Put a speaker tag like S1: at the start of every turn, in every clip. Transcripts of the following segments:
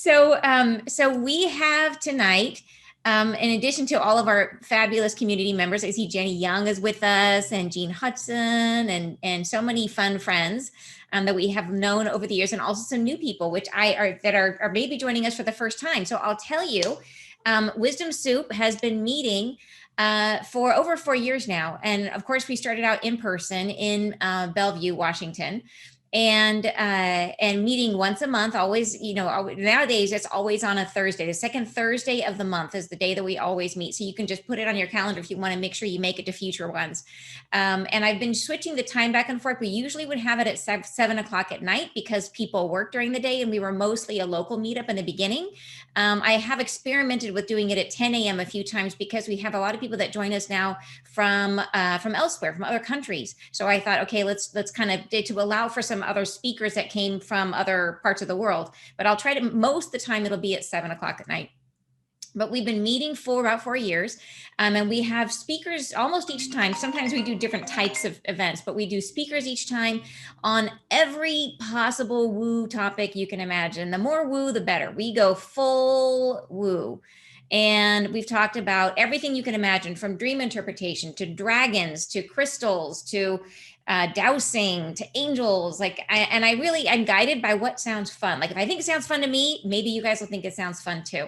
S1: So we have tonight, in addition to all of our fabulous community members, I see Jenny Young is with us, and Jean Hudson, and so many fun friends that we have known over the years, and also some new people, which are maybe joining us for the first time. So I'll tell you, Wisdom Soup has been meeting for over 4 years now, and of course we started out in person in Bellevue, Washington. And meeting once a month, always, nowadays it's always on a Thursday. The second Thursday of the month is the day that we always meet. So you can just put it on your calendar if you want to make sure you make it to future ones. And I've been switching the time back and forth. We usually would have it at 7 o'clock at night because people work during the day, and we were mostly a local meetup in the beginning. I have experimented with doing it at 10 a.m. a few times because we have a lot of people that join us now from elsewhere, from other countries. So I thought, okay, let's kind of to allow for some other speakers that came from other parts of the world. But I'll try to, most of the time it'll be at 7 o'clock at night. But we've been meeting for about 4 years, and we have speakers almost each time. Sometimes we do different types of events, but we do speakers each time on every possible woo topic you can imagine. The more woo, the better. We go full woo. And we've talked about everything you can imagine, from dream interpretation to dragons to crystals to dowsing to angels. I'm guided by what sounds fun. Like if I think it sounds fun to me, maybe you guys will think it sounds fun too.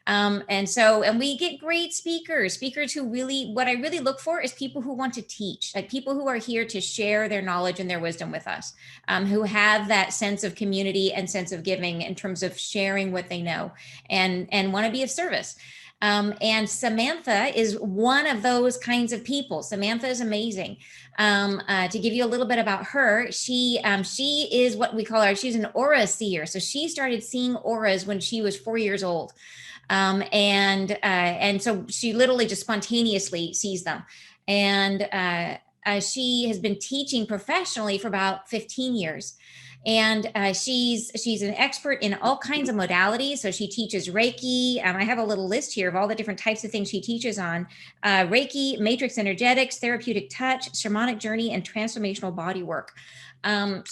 S1: And we get great speakers who really, what I really look for is people who want to teach, like people who are here to share their knowledge and their wisdom with us, who have that sense of community and sense of giving in terms of sharing what they know and want to be of service. And Samantha is one of those kinds of people. Samantha is amazing. To give you a little bit about her, she is what we call her, she's an aura seer. So she started seeing auras when she was 4 years old. And so she literally just spontaneously sees them. And she has been teaching professionally for about 15 years. And she's an expert in all kinds of modalities. So she teaches Reiki. I have a little list here of all the different types of things she teaches on: Reiki, matrix energetics, therapeutic touch, shamanic journey, and transformational body work. But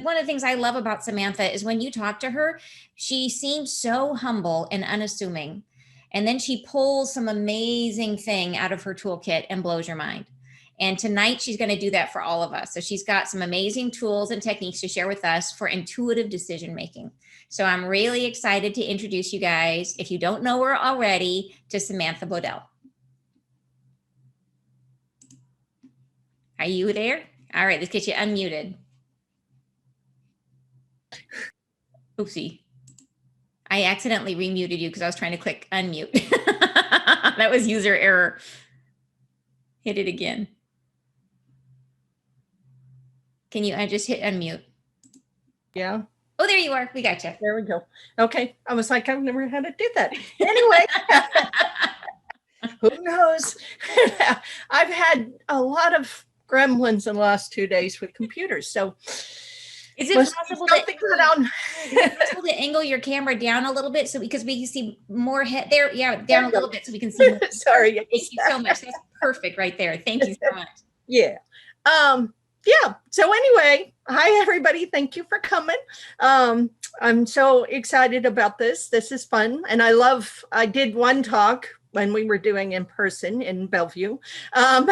S1: one of the things I love about Samantha is when you talk to her, she seems so humble and unassuming. And then she pulls some amazing thing out of her toolkit and blows your mind. And tonight she's going to do that for all of us. So she's got some amazing tools and techniques to share with us for intuitive decision making. So I'm really excited to introduce you guys, if you don't know her already, to Samantha Bloedel. Are you there? All right, let's get you unmuted. Oopsie. I accidentally remuted you because I was trying to click unmute. That was user error. Hit it again. Can you, I just hit unmute.
S2: Yeah.
S1: Oh, there you are. We got you.
S2: There we go. Okay. I was like, I've never had to do that. Anyway, who knows? I've had a lot of gremlins in the last 2 days with computers. So
S1: is it possible to angle your camera down a little bit so because we can see more head there? Yeah, down a little bit so we can see more.
S2: Sorry.
S1: Thank you so much. That's perfect right there. Thank you so much.
S2: Yeah. Yeah. So anyway, hi everybody. Thank you for coming. I'm so excited about this. This is fun. And I did one talk when we were doing in person in Bellevue. And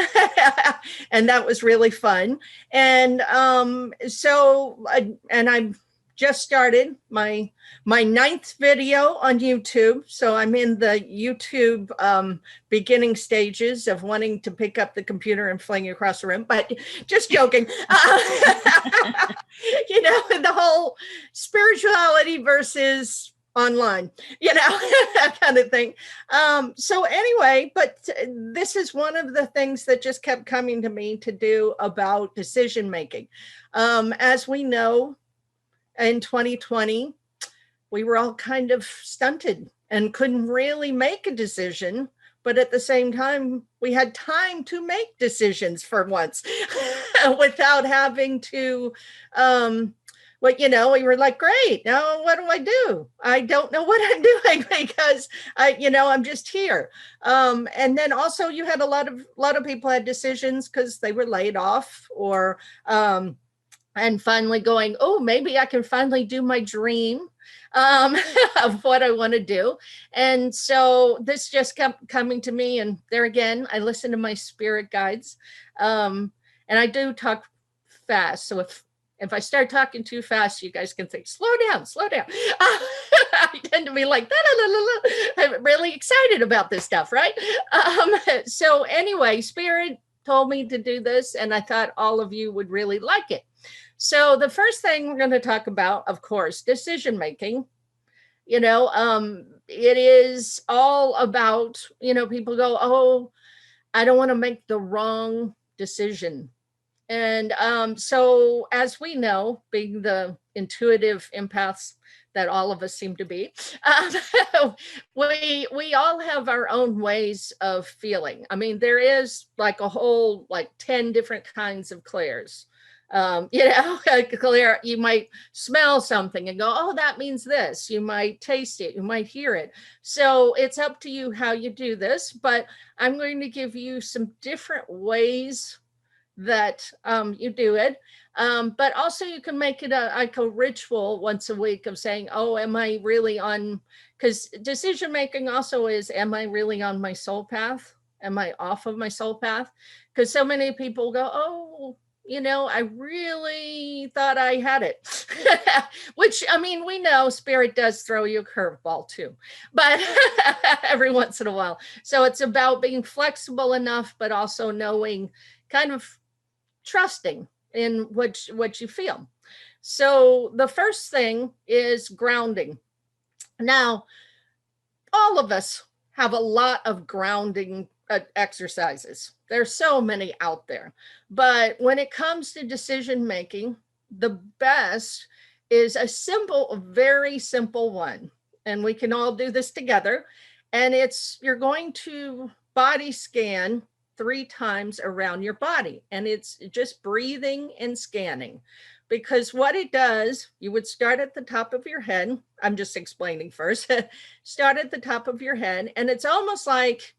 S2: that was really fun. And I just started my 9th video on YouTube. So I'm in the YouTube beginning stages of wanting to pick up the computer and fling it across the room, but just joking. The whole spirituality versus online, that kind of thing. So anyway, but this is one of the things that just kept coming to me to do about decision making. As we know, in 2020, we were all kind of stunted and couldn't really make a decision. But at the same time, we had time to make decisions for once without having to, we were like, great, now what do I do? I don't know what I'm doing because I'm just here. And then also you had a lot of people had decisions because they were laid off or, and finally going, oh, maybe I can finally do my dream. of what I want to do. And so this just kept coming to me. And there again, I listen to my spirit guides. And I do talk fast. So if I start talking too fast, you guys can think, slow down, slow down. I tend to be like, I'm really excited about this stuff, right? So anyway, Spirit told me to do this, and I thought all of you would really like it. So the first thing we're going to talk about, of course, decision making. It is all about, people go, oh, I don't want to make the wrong decision. And so as we know, being the intuitive empaths that all of us seem to be, we all have our own ways of feeling. I mean, there is like a whole 10 different kinds of clairs. Claire, you might smell something and go, oh, that means this. You might taste it, you might hear it. So it's up to you how you do this, but I'm going to give you some different ways that you do it. But also you can make it like a ritual once a week of saying, oh, am I really on, because decision making also is, am I really on my soul path? Am I off of my soul path? Because so many people go, oh, I really thought I had it. Which, I mean, we know Spirit does throw you a curveball too, but every once in a while. So it's about being flexible enough, but also knowing, kind of trusting in what you feel. So the first thing is grounding. Now, all of us have a lot of grounding exercises. There's so many out there. But when it comes to decision making, the best is a very simple one. And we can all do this together. And you're going to body scan 3 times around your body. And it's just breathing and scanning. Because what it does, you would start at the top of your head. I'm just explaining first. Start at the top of your head. And it's almost like,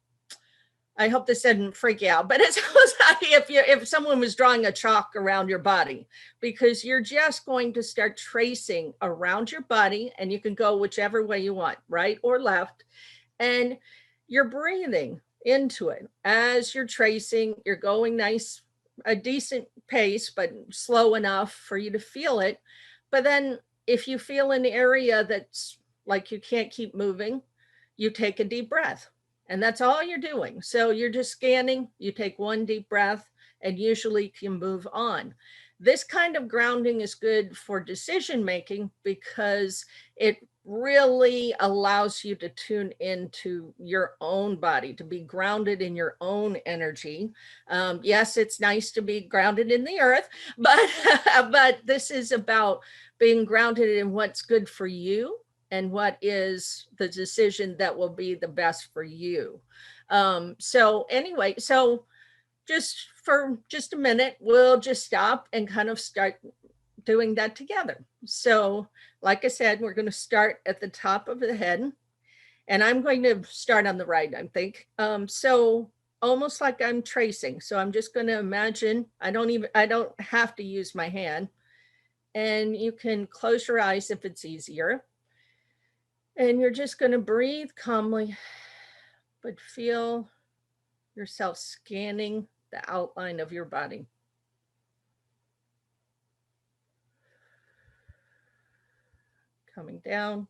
S2: I hope this didn't freak you out, but it's almost like if someone was drawing a chalk around your body, because you're just going to start tracing around your body, and you can go whichever way you want, right or left. And you're breathing into it. As you're tracing, you're going a decent pace, but slow enough for you to feel it. But then if you feel an area that's like you can't keep moving, you take a deep breath. And that's all you're doing. So you're just scanning, you take 1 deep breath, and usually can move on. This kind of grounding is good for decision making because it really allows you to tune into your own body, to be grounded in your own energy. Yes, it's nice to be grounded in the earth, but this is about being grounded in what's good for you and what is the decision that will be the best for you. So anyway, so for just a minute, we'll just stop and kind of start doing that together. So like I said, we're going to start at the top of the head, and I'm going to start on the right, I think. So almost like I'm tracing. So I'm just going to imagine, I don't have to use my hand, and you can close your eyes if it's easier. And you're just going to breathe calmly, but feel yourself scanning the outline of your body. Coming down.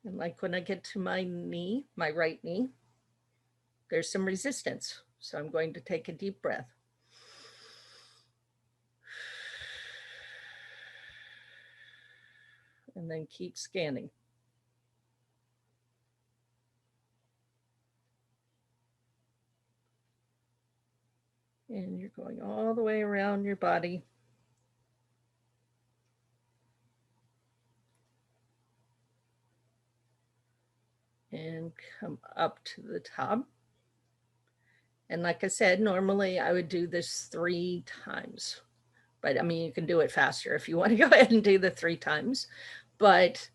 S2: And like when I get to my knee, my right knee, there's some resistance. So I'm going to take a deep breath. And then keep scanning. And you're going all the way around your body. And come up to the top. And like I said, normally I would do this 3 times. But I mean, you can do it faster if you want to go ahead and do the 3 times. But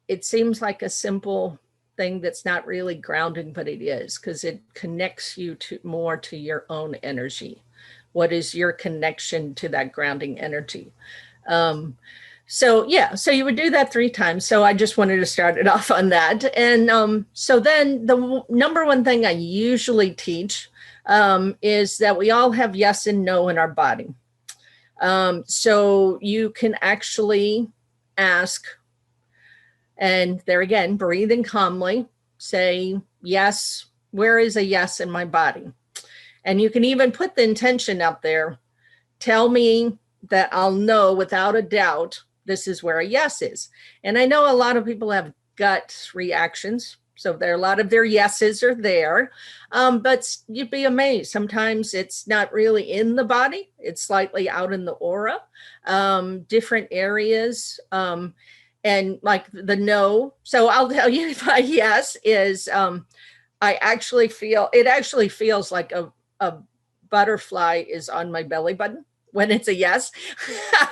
S2: it seems like a simple thing that's not really grounding, but it is, because it connects you more to your own energy. What is your connection to that grounding energy? So yeah, so you would do that 3 times. So I just wanted to start it off on that. And so then the number one thing I usually teach is that we all have yes and no in our body. So you can actually ask, and there again, breathing calmly, say, yes, where is a yes in my body? And you can even put the intention out there. Tell me that I'll know without a doubt this is where a yes is. And I know a lot of people have gut reactions. So there are a lot of their yeses are there, but you'd be amazed. Sometimes it's not really in the body. It's slightly out in the aura, different areas. And like the no. So I'll tell you my yes is, I actually feel, it actually feels like a butterfly is on my belly button when it's a yes.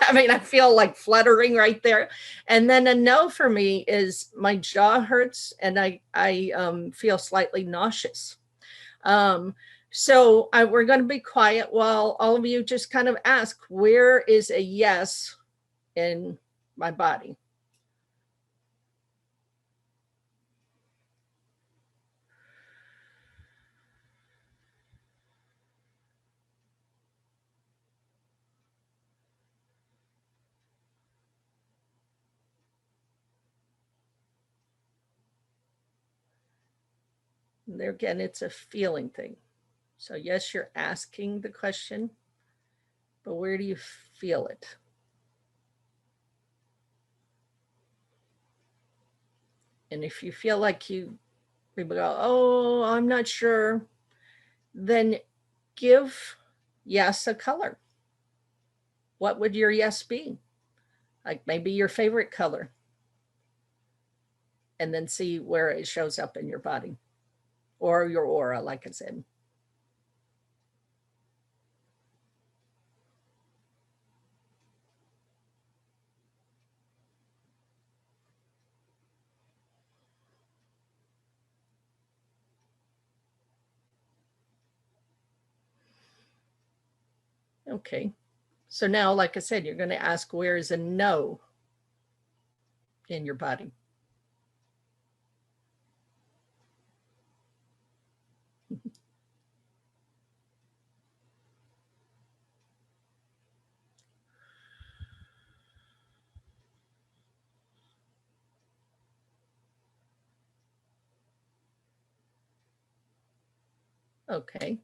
S2: I mean, I feel like fluttering right there. And then a no for me is my jaw hurts and I feel slightly nauseous. So we're going to be quiet while all of you just kind of ask, where is a yes in my body? And there again, it's a feeling thing. So yes, you're asking the question, but where do you feel it? And if you feel like people go, oh, I'm not sure, then give yes a color. What would your yes be? Like maybe your favorite color. And then see where it shows up in your body or your aura, like I said. Okay. So now, like I said, you're going to ask, where is a no in your body? Okay.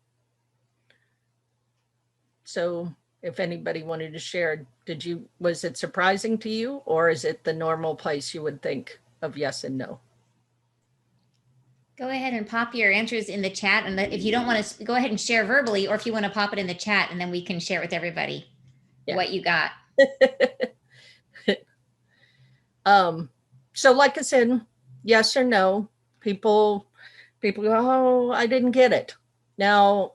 S2: So if anybody wanted to share, was it surprising to you, or is it the normal place you would think of yes and no?
S1: Go ahead and pop your answers in the chat. And if you don't want to go ahead and share verbally, or if you want to pop it in the chat, and then we can share with everybody what you got.
S2: So like I said, yes or no, people go, oh, I didn't get it. Now,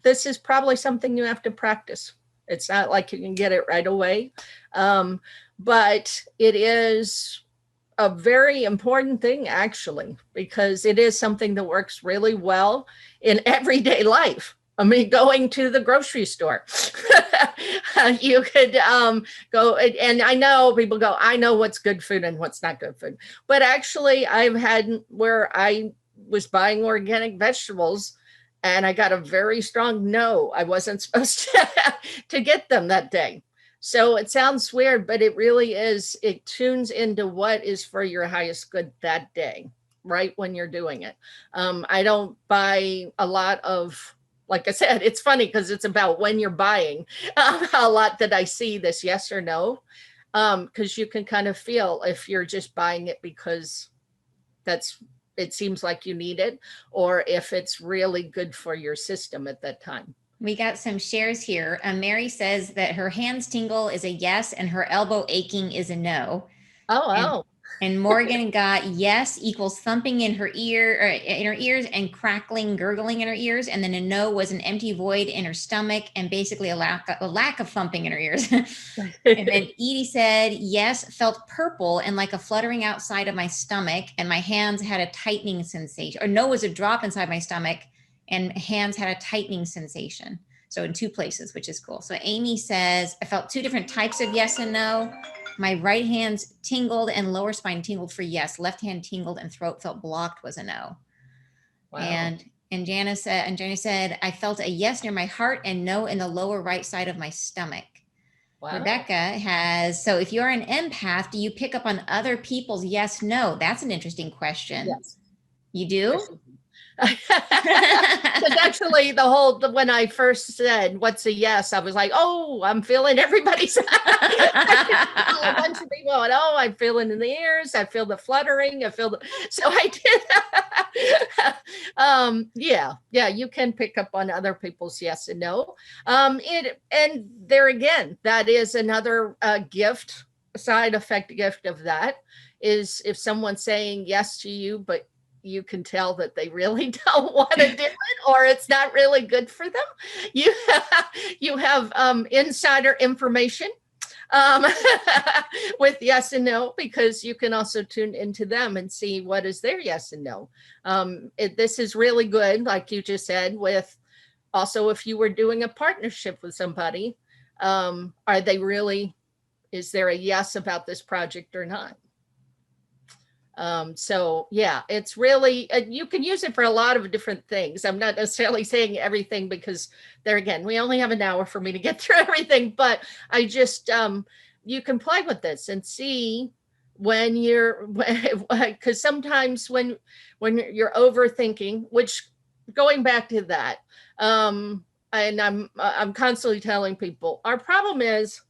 S2: this is probably something you have to practice. It's not like you can get it right away. But it is a very important thing, actually, because it is something that works really well in everyday life. I mean, going to the grocery store, you could go, and I know people go, I know what's good food and what's not good food. But actually, I've had where I was buying organic vegetables and I got a very strong no. I wasn't supposed to get them that day. So it sounds weird, but it really is. It tunes into what is for your highest good that day, right when you're doing it. I don't buy a lot of, like I said, it's funny because it's about when you're buying a lot that I see this yes or no, because you can kind of feel if you're just buying it because it seems like you need it, or if it's really good for your system at that time.
S1: We got some shares here. Mary says that her hands tingle is a yes and her elbow aching is a no.
S2: Oh.
S1: And Morgan got yes equals thumping in her ear, or in her ears, and crackling, gurgling in her ears. And then a no was an empty void in her stomach and basically a lack of thumping in her ears. And then Edie said yes, felt purple and like a fluttering outside of my stomach, and my hands had a tightening sensation. Or no was a drop inside my stomach, and hands had a tightening sensation. So in 2 places, which is cool. So Amy says, I felt 2 different types of yes and no. My right hand's tingled and lower spine tingled for yes. Left hand tingled and throat felt blocked was a no.
S2: Wow.
S1: And Janice said, I felt a yes near my heart and no in the lower right side of my stomach. Wow. Rebecca has, so if you're an empath, do you pick up on other people's yes, no? That's an interesting question.
S2: Yes.
S1: You do?
S2: Because actually when I first said what's a yes, I was like, oh, I'm feeling everybody's. A bunch of people went, oh, I'm feeling in the ears, I feel the fluttering, so I did. Yeah, you can pick up on other people's yes and no. And there again, that is another gift, side effect gift of that is if someone's saying yes to you, but you can tell that they really don't want to do it, or it's not really good for them. You have insider information with yes and no, because you can also tune into them and see what is their yes and no. This is really good, like you just said, with also if you were doing a partnership with somebody, are they really, is there a yes about this project or not? So yeah, it's really, you can use it for a lot of different things. I'm not necessarily saying everything because there again, we only have an hour for me to get through everything, but I just, you can play with this and see when you're, because sometimes when you're overthinking, which going back to that, and I'm constantly telling people, our problem is,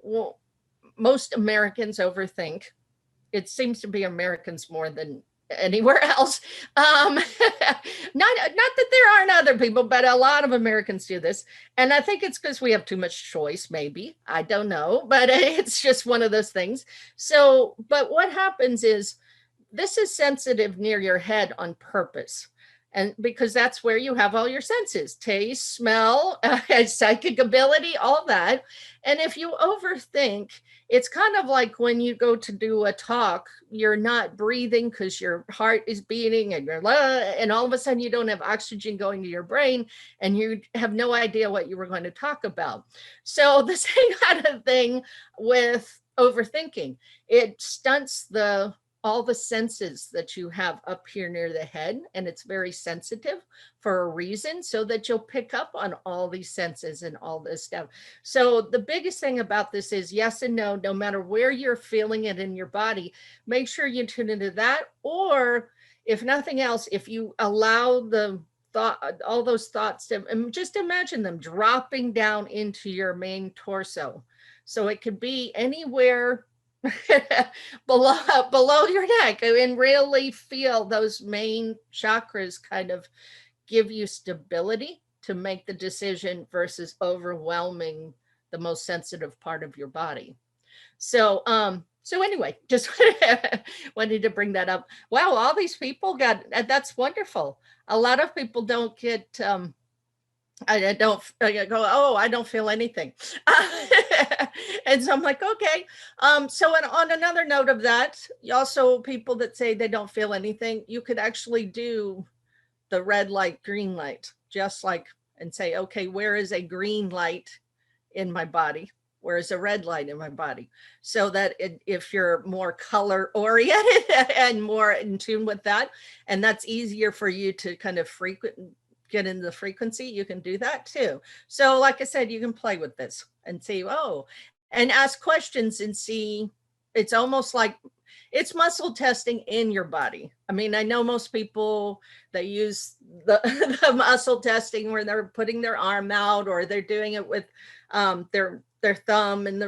S2: well, most Americans overthink. It seems to be Americans more than anywhere else. Not that there aren't other people, but a lot of Americans do this. And I think it's because we have too much choice, maybe. I don't know, but it's just one of those things. So, but what happens is this is sensitive near your head on purpose. And because that's where you have all your senses, taste, smell, psychic ability, all that. And if you overthink, it's kind of like when you go to do a talk, you're not breathing because your heart is beating and and all of a sudden you don't have oxygen going to your brain and you have no idea what you were going to talk about. So the same kind of thing with overthinking. It stunts all the senses that you have up here near the head, and it's very sensitive for a reason, so that you'll pick up on all these senses and all this stuff. So the biggest thing about this is yes and no, no matter where you're feeling it in your body, make sure you tune into that. Or if nothing else, if you allow all those thoughts to, just imagine them dropping down into your main torso. So it could be anywhere below your neck, and really feel those main chakras kind of give you stability to make the decision versus overwhelming the most sensitive part of your body. So anyway, just wanted to bring that up. Wow, all these people that's wonderful. A lot of people don't get I go, oh, I don't feel anything. And so I'm like, okay. So on another note of that, also people that say they don't feel anything, you could actually do the red light, green light, just like, and say, okay, where is a green light in my body? Where is a red light in my body? So that if you're more color oriented and more in tune with that, and that's easier for you to kind of get into the frequency, you can do that too. So like I said, you can play with this and see, and ask questions and see. It's almost like it's muscle testing in your body. I mean, I know most people, they use the muscle testing where they're putting their arm out, or they're doing it with their thumb and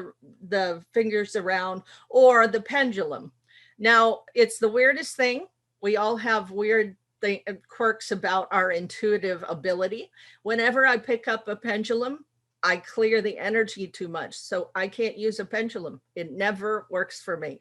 S2: the fingers around, or the pendulum. Now, it's the weirdest thing. We all have weird quirks about our intuitive ability. Whenever I pick up a pendulum, I clear the energy too much. So I can't use a pendulum. It never works for me.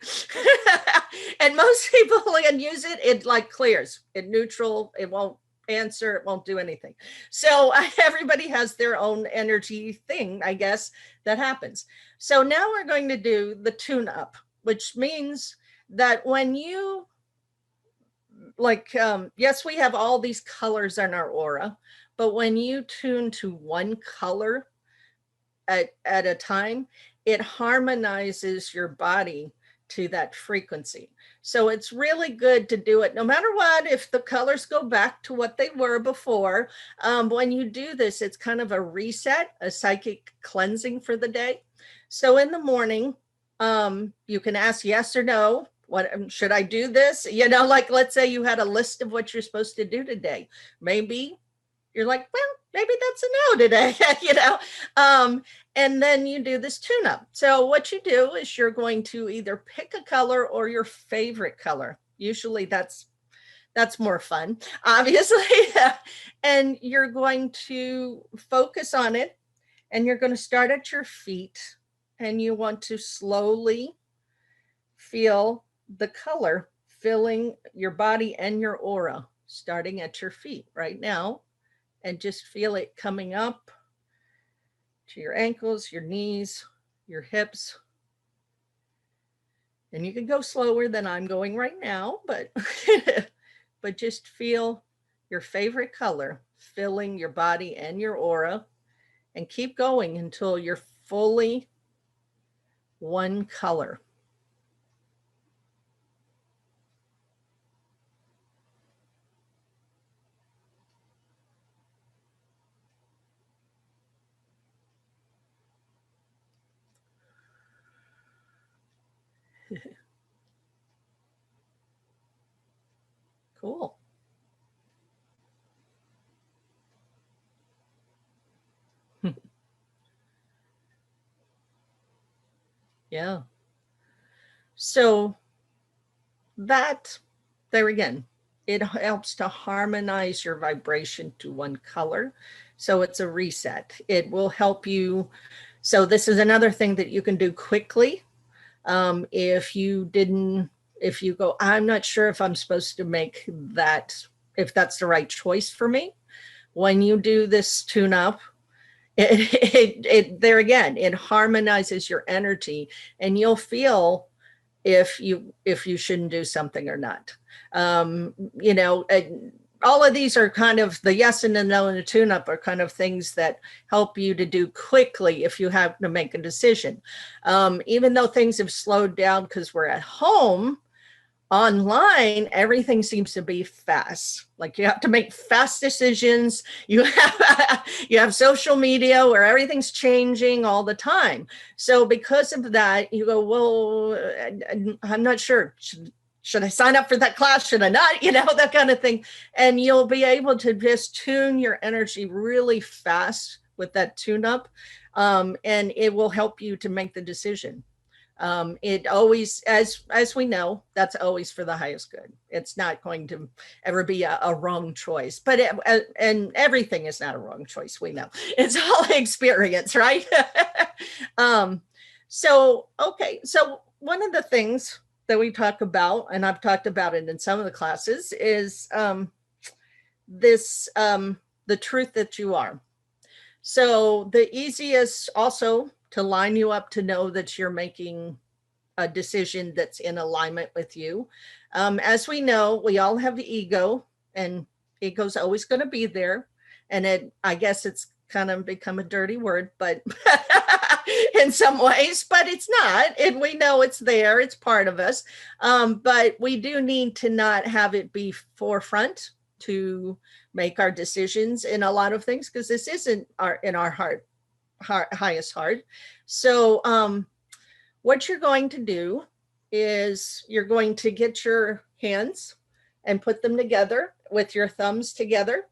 S2: And most people can use it, it like clears, it neutral, it won't answer, it won't do anything. So everybody has their own energy thing, I guess, that happens. So now we're going to do the tune up, which means that when you, like, yes, we have all these colors in our aura, But when you tune to one color at a time, it harmonizes your body to that frequency. So it's really good to do it no matter what. If the colors go back to what they were before, when you do this, it's kind of a reset, a psychic cleansing for the day. So in the morning, you can ask yes or no. What should I do this? You know, like let's say you had a list of what you're supposed to do today. Maybe you're like, well, maybe that's a no today, you know? And then you do this tune up. So what you do is you're going to either pick a color or your favorite color. Usually that's more fun, obviously. And you're going to focus on it, and you're going to start at your feet, and you want to slowly feel the color filling your body and your aura, starting at your feet right now. And just feel it coming up to your ankles, your knees, your hips. And you can go slower than I'm going right now, but but just feel your favorite color filling your body and your aura, and keep going until you're fully one color. Cool. Yeah. So that, there again, it helps to harmonize your vibration to one color. So it's a reset. It will help you. So this is another thing that you can do quickly. If you go, I'm not sure if I'm supposed to make that, if that's the right choice for me. When you do this tune up, there again, it harmonizes your energy, and you'll feel if you shouldn't do something or not. You know, all of these are kind of the yes and the no and the tune up are kind of things that help you to do quickly if you have to make a decision. Even though things have slowed down because we're at home, online everything seems to be fast. Like you have to make fast decisions. You have social media where everything's changing all the time. So because of that, you go, well, I'm not sure, should I sign up for that class, should I not, you know, that kind of thing. And you'll be able to just tune your energy really fast with that tune up, and it will help you to make the decision. It always, as we know, that's always for the highest good. It's not going to ever be a wrong choice, but and everything is not a wrong choice. We know it's all experience, right? So, okay. So one of the things that we talk about, and I've talked about it in some of the classes, is the truth that you are. So the easiest also to line you up to know that you're making a decision that's in alignment with you. As we know, we all have the ego, and ego's always going to be there. And I guess it's kind of become a dirty word, but in some ways, but it's not. And we know it's there, it's part of us. But we do need to not have it be forefront to make our decisions in a lot of things, because this isn't in our highest heart. So what you're going to do is you're going to get your hands and put them together with your thumbs together,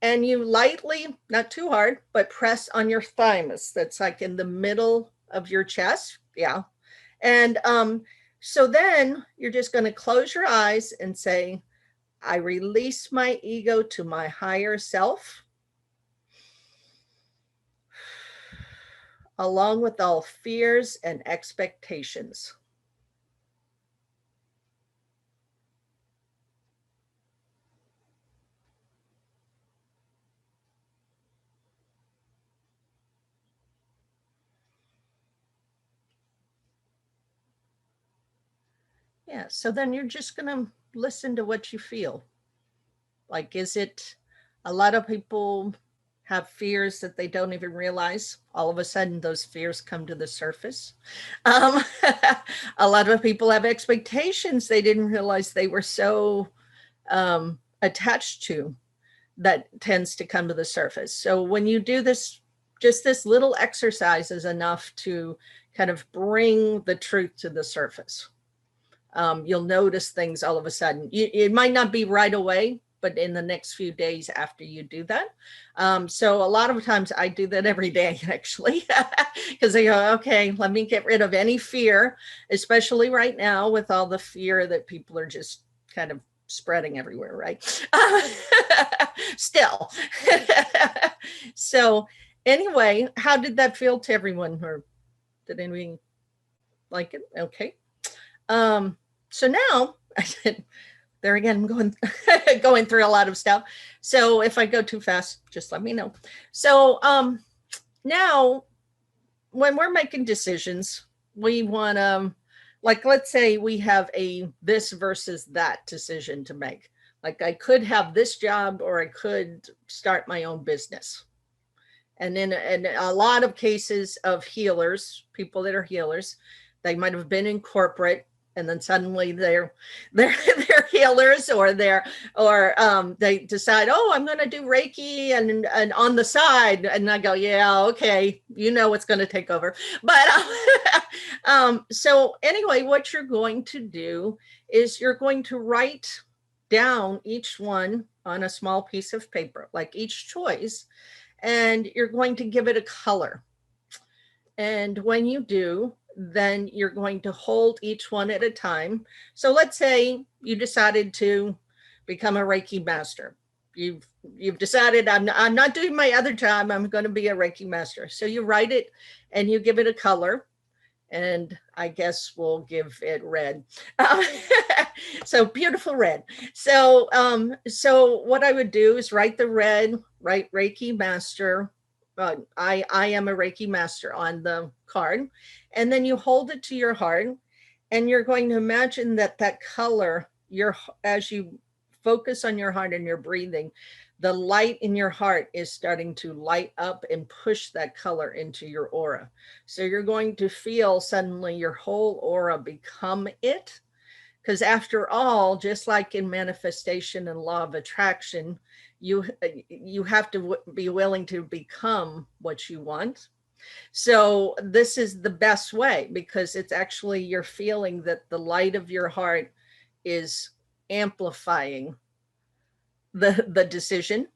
S2: and you lightly, not too hard, but press on your thymus. That's like in the middle of your chest. Yeah. And so then you're just going to close your eyes and say, I release my ego to my higher self, along with all fears and expectations. Yeah, so then you're just going to listen to what you feel. Like, is it A lot of people have fears that they don't even realize. All of a sudden, those fears come to the surface. Um, a lot of people have expectations they didn't realize they were so attached to, that tends to come to the surface. So when you do this, just this little exercise is enough to kind of bring the truth to the surface. You'll notice things all of a sudden. It might not be right away, but in the next few days after you do that. So a lot of times I do that every day, actually, because I go, okay, let me get rid of any fear, especially right now with all the fear that people are just kind of spreading everywhere, right? Still. So anyway, how did that feel to everyone? Or did anyone like it? Okay. So now, there again, I'm going through a lot of stuff. So if I go too fast, just let me know. So now, when we're making decisions, we want to, like, let's say we have a this versus that decision to make. Like, I could have this job, or I could start my own business. And in a lot of cases of healers, people that are healers, they might have been in corporate, and then suddenly they're healers, or they decide, oh, I'm going to do Reiki and on the side, and I go, yeah, okay, you know what's going to take over. But so anyway, what you're going to do is you're going to write down each one on a small piece of paper, like each choice, and you're going to give it a color. And when you do, then you're going to hold each one at a time. So let's say you decided to become a Reiki master. You've decided, I'm not doing my other job, I'm going to be a Reiki master. So you write it and you give it a color, and I guess we'll give it red. So beautiful red. So what I would do is write the red, write Reiki master. I am a Reiki master on the card, and then you hold it to your heart, and you're going to imagine that color, as you focus on your heart and your breathing, the light in your heart is starting to light up and push that color into your aura. So you're going to feel suddenly your whole aura become it. Because after all, just like in manifestation and law of attraction, you have to be willing to become what you want. So this is the best way, because it's actually, you're feeling that the light of your heart is amplifying the decision.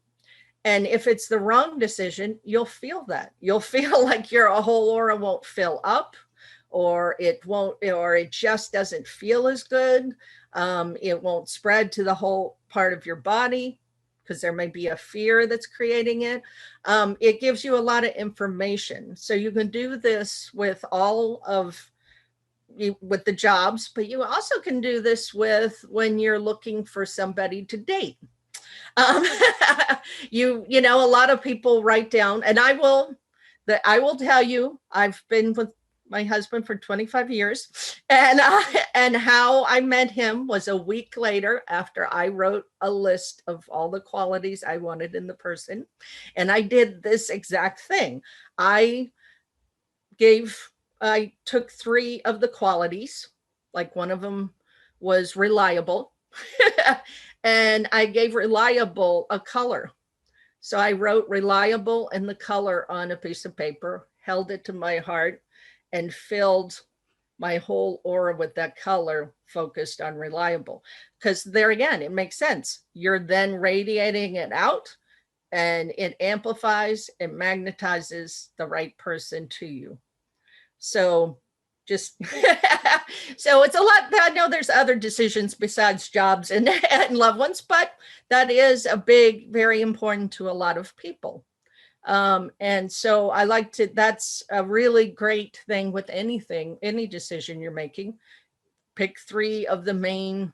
S2: And if it's the wrong decision, you'll feel that. You'll feel like your whole aura won't fill up, or it just doesn't feel as good. It won't spread to the whole part of your body, because there may be a fear that's creating it. It gives you a lot of information. So you can do this with with the jobs, but you also can do this with when you're looking for somebody to date. You know, a lot of people write down, and I will tell you, I've been with my husband for 25 years, and how I met him was a week later, after I wrote a list of all the qualities I wanted in the person. And I did this exact thing. I took 3 of the qualities, like one of them was reliable, and I gave reliable a color. So I wrote reliable and the color on a piece of paper, held it to my heart, and filled my whole aura with that color focused on reliable. Because there again, it makes sense. You're then radiating it out, and it amplifies and magnetizes the right person to you. So just so it's a lot. I know there's other decisions besides jobs and loved ones, but that is a big, very important to a lot of people. And so I like to, that's a really great thing with anything, any decision you're making. Pick 3 of the main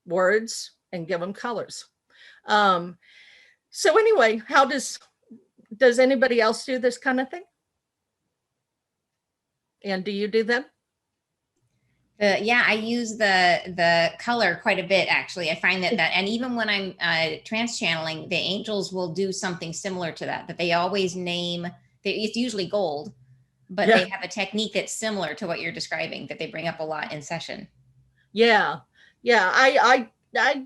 S2: words and give them colors. So anyway, how does anybody else do this kind of thing? And do you do them?
S1: Yeah, I use the color quite a bit actually. I find that and even when I'm trans channeling, the angels will do something similar to that. That they always name. It's usually gold, but
S2: Yeah.
S1: they have a technique that's similar to what you're describing that they bring up a lot in session.
S2: Yeah. Yeah. I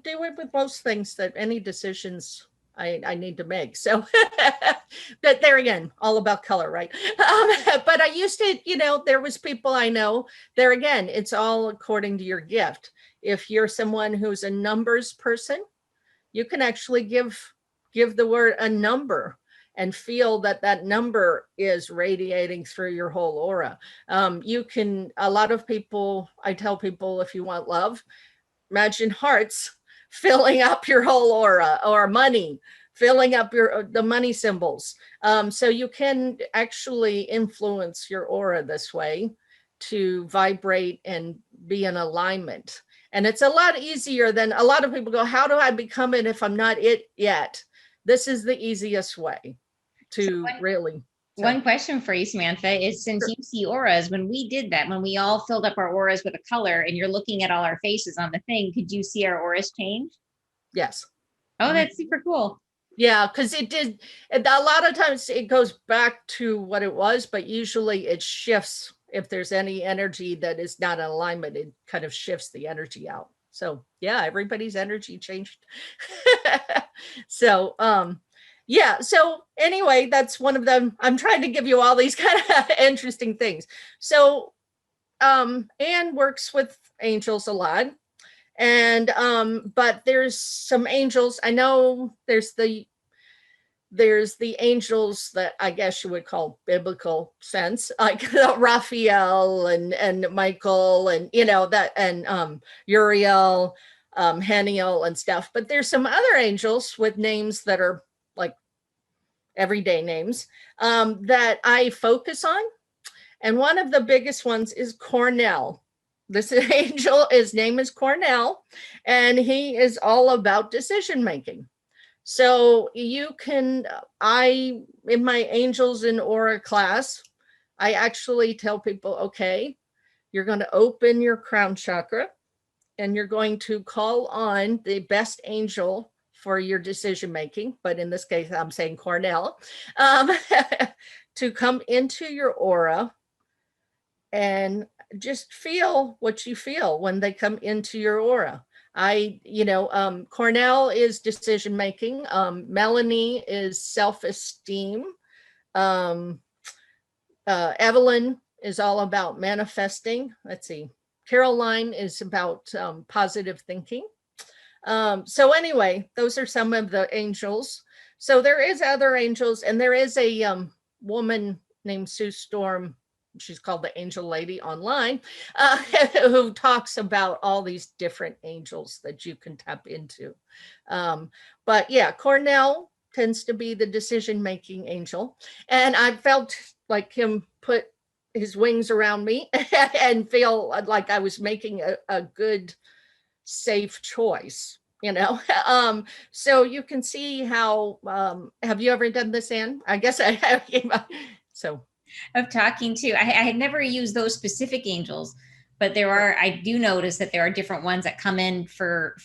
S2: do it with most things, that any decisions I need to make. So but there again, all about color, right? But I used to, there was people I know, there again, it's all according to your gift. If you're someone who's a numbers person, you can actually give the word a number and feel that that number is radiating through your whole aura. You can, a lot of people, I tell people, if you want love, imagine hearts filling up your whole aura, or money filling up the money symbols. So you can actually influence your aura this way to vibrate and be in alignment. And it's a lot easier than, a lot of people go, how do I become it if I'm not it yet? This is the easiest way
S1: So
S2: to really. So
S1: one question for you, Samantha, is since
S2: sure.
S1: you see auras, when we did that, when we all filled up our auras with a color and you're looking at all our faces on the thing, could you see our auras change?
S2: Yes.
S1: Oh, that's super cool.
S2: Yeah, because it did. A lot of times it goes back to what it was, but usually it shifts. If there's any energy that is not in alignment, it kind of shifts the energy out. So yeah, everybody's energy changed. So yeah. So anyway, that's one of them. I'm trying to give you all these kind of interesting things. So Anne works with angels a lot, and but there's some angels, I know there's the angels that I guess you would call biblical sense, like Raphael and Michael, and that, and Uriel, Haniel and stuff. But there's some other angels with names that are like everyday names, that I focus on. And one of the biggest ones is Cornell. This angel, his name is Cornell, and he is all about decision making. So you can, in my Angels in Aura class, I actually tell people, okay, you're going to open your crown chakra and you're going to call on the best angel for your decision making. But in this case, I'm saying Cornell, to come into your aura and just feel what you feel when they come into your aura. Cornell is decision making. Melanie is self esteem. Um, Evelyn is all about manifesting. Let's see. Caroline is about positive thinking. So anyway, those are some of the angels. So there is other angels, and there is a woman named Sue Storm. She's called the Angel Lady online, who talks about all these different angels that you can tap into. But yeah, Cornell tends to be the decision-making angel. And I felt like him put his wings around me and feel like I was making a good, safe choice. So you can see how, have you ever done this, Anne? I guess I have. So
S1: Of talking to, I had never used those specific angels, but I do notice that there are different ones that come in for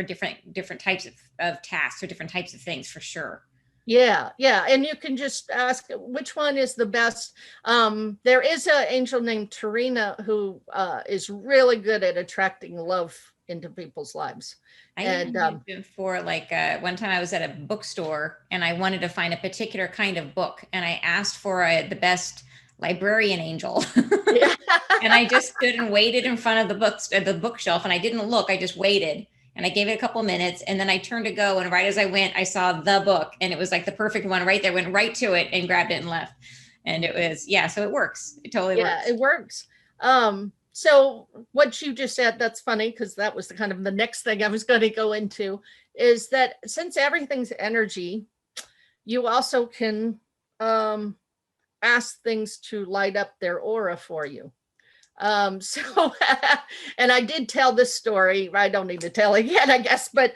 S1: different types of tasks or different types of things for sure.
S2: Yeah, and you can just ask which one is the best. There is an angel named Tarina who is really good at attracting love into people's lives.
S1: I even used it for like one time I was at a bookstore and I wanted to find a particular kind of book, and I asked for the best librarian angel.
S2: Yeah.
S1: And I just stood and waited in front of the bookshelf, and I didn't look. I just waited. And I gave it a couple minutes, and then I turned to go, and right as I went, I saw the book, and it was like the perfect one right there. Went right to it and grabbed it and left. And it was, yeah, so it works. It totally works.
S2: Yeah, it works. So what you just said, that's funny, because that was the next thing I was going to go into, is that since everything's energy, you also can ask things to light up their aura for you. So and I did tell this story, I don't need to tell again, I guess, but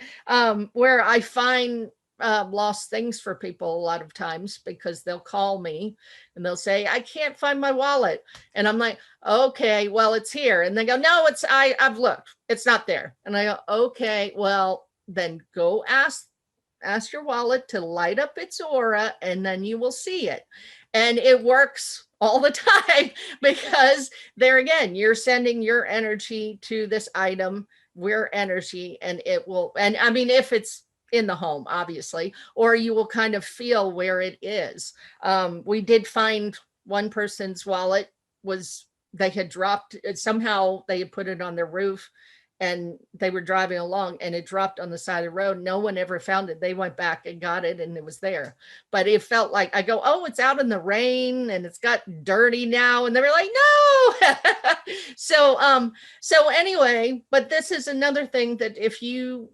S2: where I find lost things for people a lot of times, because they'll call me and they'll say, I can't find my wallet. And I'm like, okay, well, it's here. And they go, no, I've looked, it's not there. And I go, okay, well, then go ask your wallet to light up its aura, and then you will see it. And it works all the time, because there again, you're sending your energy to this item, your energy, and it will, and I mean, if it's in the home, obviously, or you will kind of feel where it is. We did find one person's wallet they had dropped it, somehow they had put it on their roof, and they were driving along and it dropped on the side of the road. No one ever found it. They went back and got it and it was there. But it felt like, I go, oh, it's out in the rain and it's got dirty now. And they were like, no. So anyway, but this is another thing that if you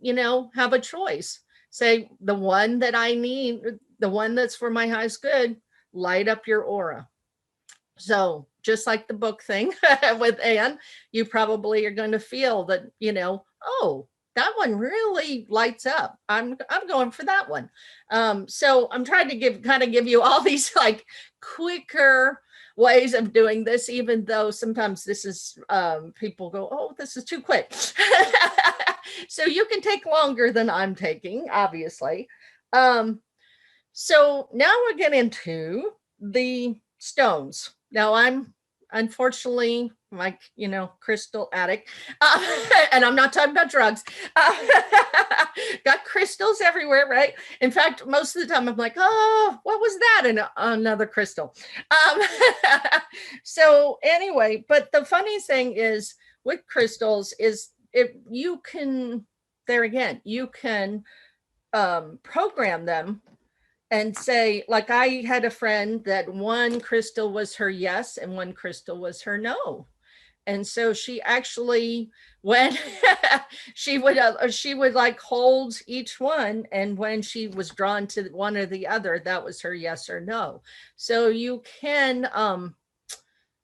S2: have a choice, say the one that I need, the one that's for my highest good, light up your aura. So just like the book thing with Anne, you probably are going to feel that, oh, that one really lights up. I'm going for that one. So I'm trying to give you all these like quicker ways of doing this, even though sometimes this is, people go, oh, this is too quick. So you can take longer than I'm taking, obviously. So now we'll get into the stones. Now I'm unfortunately like, crystal addict. And I'm not talking about drugs. Got crystals everywhere, right? In fact, most of the time I'm like, oh, what was that? And another crystal. So anyway, but the funny thing is with crystals is you can program them and say, like, I had a friend that one crystal was her yes and one crystal was her no. And so she actually, when she would like hold each one, and when she was drawn to one or the other, that was her yes or no. So you can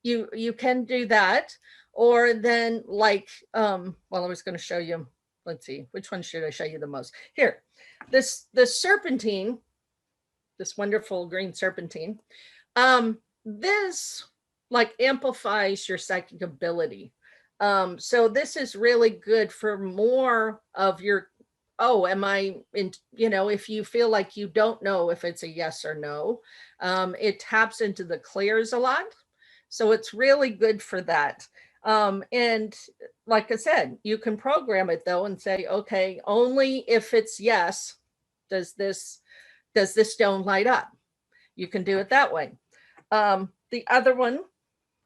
S2: you can do that. Or then like I was going to show you, let's see, which one should I show you the most? Here, the serpentine, this wonderful green serpentine. This like amplifies your psychic ability. So this is really good for more of your, oh, am I in, if you feel like you don't know if it's a yes or no, it taps into the clears a lot. So it's really good for that. And like I said, you can program it though and say, okay, only if it's yes, does this stone light up? You can do it that way. The other one,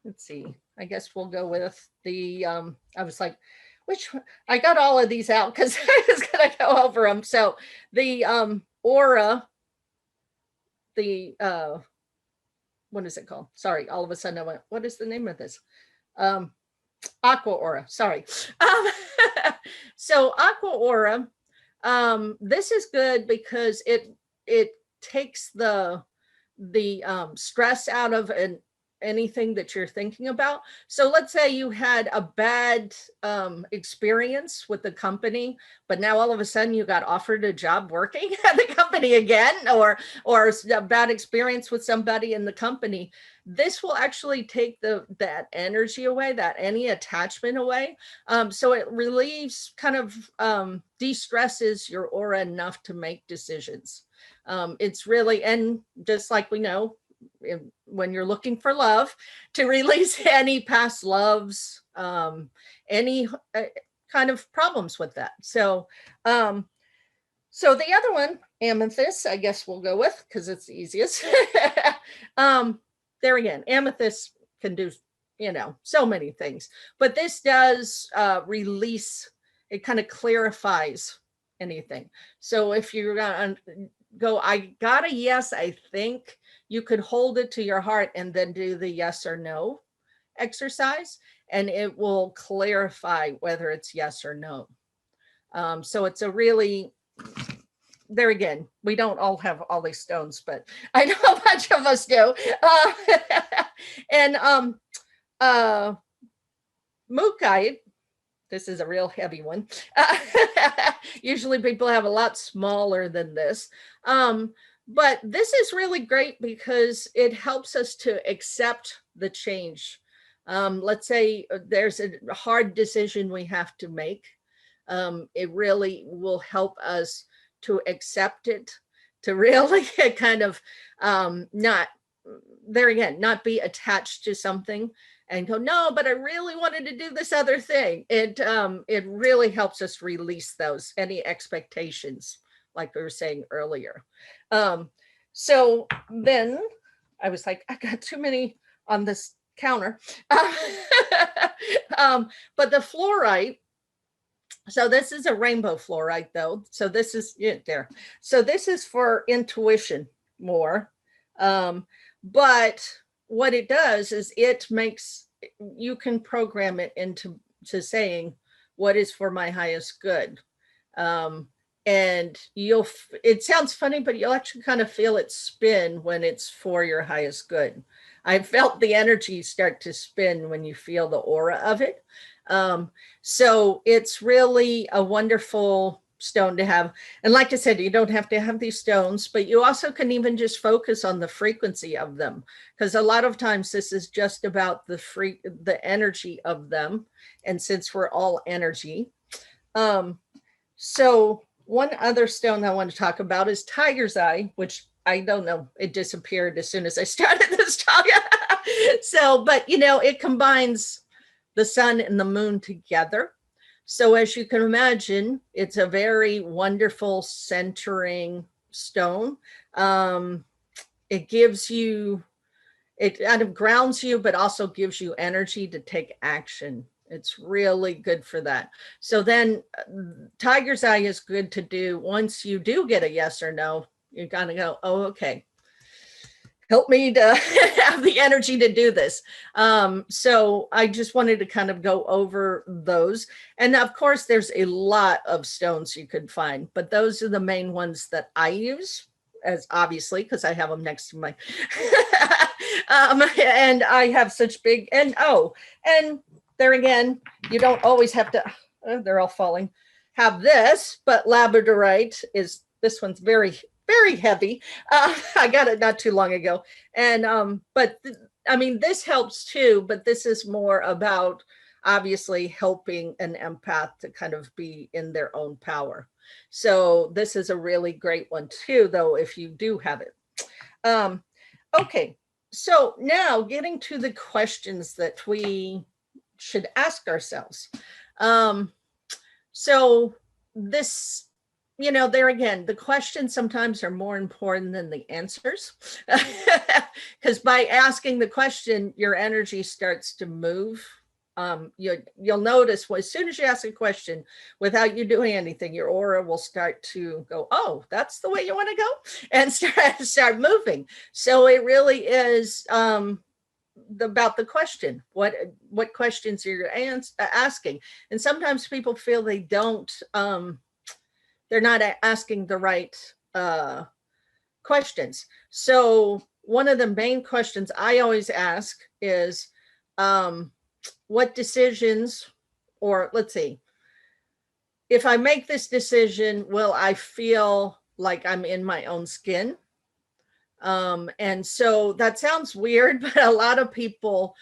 S2: let's see, I guess we'll go with the, I was like, which one? I got all of these out because I was going to go over them. So the aura, the, what is it called? Sorry, all of a sudden I went, what is the name of this? Aqua Aura, sorry. So Aqua Aura, this is good because it takes the stress out of anything that you're thinking about. So let's say you had a bad experience with the company, but now all of a sudden you got offered a job working at the company again, or a bad experience with somebody in the company. This will actually take that energy away, that any attachment away. So it relieves, kind of de-stresses your aura enough to make decisions. It's really, and just like we know, when you're looking for love, to release any past loves, any kind of problems with that. So so the other one, Amethyst, I guess we'll go with because it's the easiest. There again, Amethyst can do so many things, but this does release, it kind of clarifies anything. So if you're gonna go, I got a yes, I think, you could hold it to your heart and then do the yes or no exercise, and it will clarify whether it's yes or no. So it's a really, there again, we don't all have all these stones, but I know a bunch of us do. And Mookaite, This is a real heavy one. Usually people have a lot smaller than this. But this is really great because it helps us to accept the change. Let's say there's a hard decision we have to make. It really will help us to accept it, to really kind of not, there again, not be attached to something and go, no, but I really wanted to do this other thing. It really helps us release those, any expectations, like we were saying earlier. So then I was like, I got too many on this counter. But the fluorite, so this is a rainbow fluorite though. So this is there. So this is for intuition more. But what it does is it makes, you can program it into saying what is for my highest good. And it sounds funny, but you'll actually kind of feel it spin when it's for your highest good. I felt the energy start to spin when you feel the aura of it. So it's really a wonderful stone to have. And like I said, you don't have to have these stones, but you also can even just focus on the frequency of them, because a lot of times this is just about the energy of them. And since we're all energy. So one other stone I want to talk about is tiger's eye, which I don't know, it disappeared as soon as I started this talk. So, but it combines the sun and the moon together. So as you can imagine, it's a very wonderful centering stone. It gives you, it kind of grounds you, but also gives you energy to take action. It's really good for that. So then tiger's eye is good to do once you do get a yes or no. You're gonna go, oh, okay, help me to have the energy to do this. So I just wanted to kind of go over those. And of course, there's a lot of stones you could find, but those are the main ones that I use, as obviously, because I have them next to my, and I have such big, and there again, you don't always have to, they're all falling, have this, but labradorite is, this one's very, very heavy. I got it not too long ago. And, but I mean, this helps too, but this is more about obviously helping an empath to kind of be in their own power. So this is a really great one too, though, if you do have it. Okay, so now getting to the questions that we should ask ourselves. So this, there again, the questions sometimes are more important than the answers, because by asking the question, your energy starts to move. You'll notice as soon as you ask a question, without you doing anything, your aura will start to go, oh, that's the way you want to go, and start moving. So it really is about the question. What questions are you asking? And sometimes people feel they don't. They're not asking the right questions. So one of the main questions I always ask is, what decisions, or let's see, if I make this decision, will I feel like I'm in my own skin? And so that sounds weird, but a lot of people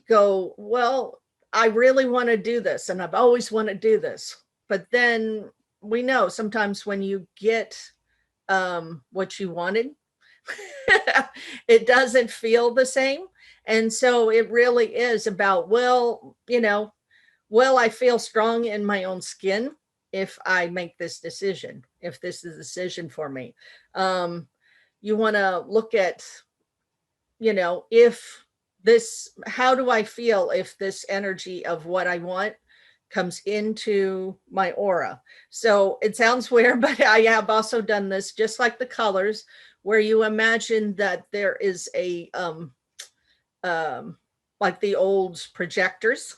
S2: go, well, I really want to do this, and I've always wanted to do this. But then we know sometimes when you get what you wanted, it doesn't feel the same. And so it really is about, will I feel strong in my own skin if I make this decision, if this is a decision for me? You want to look at, if this, how do I feel if this energy of what I want comes into my aura? So it sounds weird, but I have also done this, just like the colors, where you imagine that there is a like the old projectors,